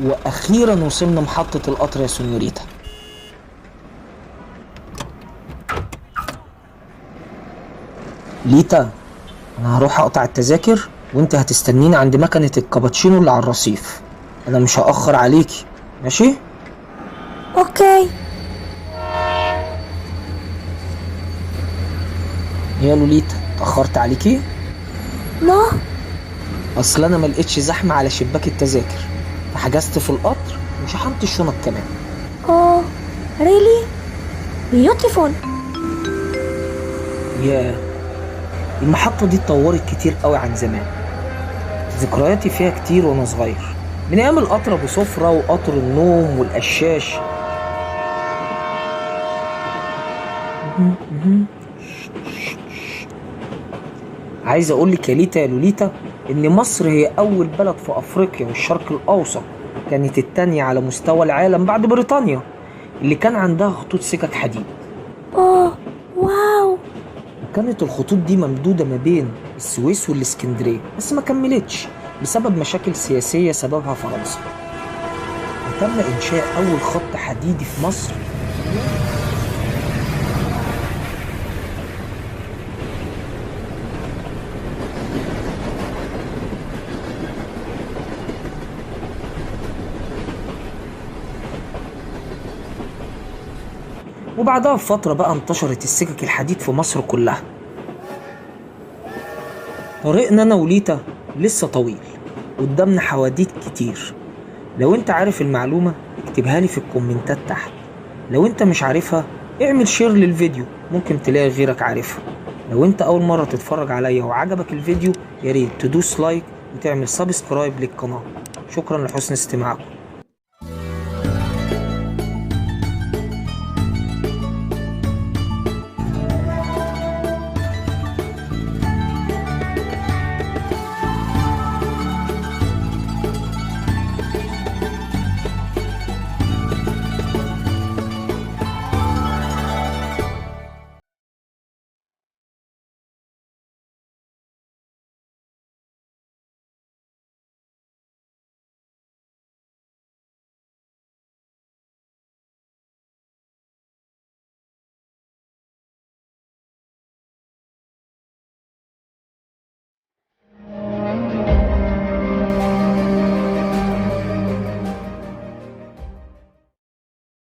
واخيرا وصلنا محطة القطر يا سونيوريتا. ليتا، انا هروح اقطع التذاكر وانت هتستنيني عند مكنة الكابتشينو اللي على الرصيف. انا مش هأخر عليكي، ماشي؟ اوكي. يا لوليتا، اتأخرت عليكي؟ لا. اصل انا ملقتش زحمة على شباك التذاكر، فحجزت في القطر وشحنت الشنط كمان. اوه ريلي بيوتيفول. ياه، المحطة دي اتطورت كتير قوي عن زمان. ذكرياتي فيها كتير وانا صغير، من ايام القطر ابو سفرة وقطر النوم والقشاش. عايز اقولك يا ليتا يا لوليتا ان مصر هي اول بلد في افريقيا والشرق الاوسط، كانت التانية على مستوى العالم بعد بريطانيا، اللي كان عندها خطوط سكك حديد. اوه واو. وكانت الخطوط دي ممدودة ما بين السويس والاسكندرية، بس ما كملتش بسبب مشاكل سياسية سببها فرنسا. وتم إنشاء أول خط حديدي في مصر. وبعدها بفترة بقى انتشرت السكك الحديد في مصر كلها. طريقنا أنا وليتا لسه طويل، قدامنا حواديت كتير. لو انت عارف المعلومة اكتبها لي في الكومنتات تحت، لو انت مش عارفها اعمل شير للفيديو، ممكن تلاقي غيرك عارفها. لو انت اول مرة تتفرج عليا وعجبك الفيديو ياريت تدوس لايك وتعمل سبسكرايب للقناة. شكرا لحسن استماعكم.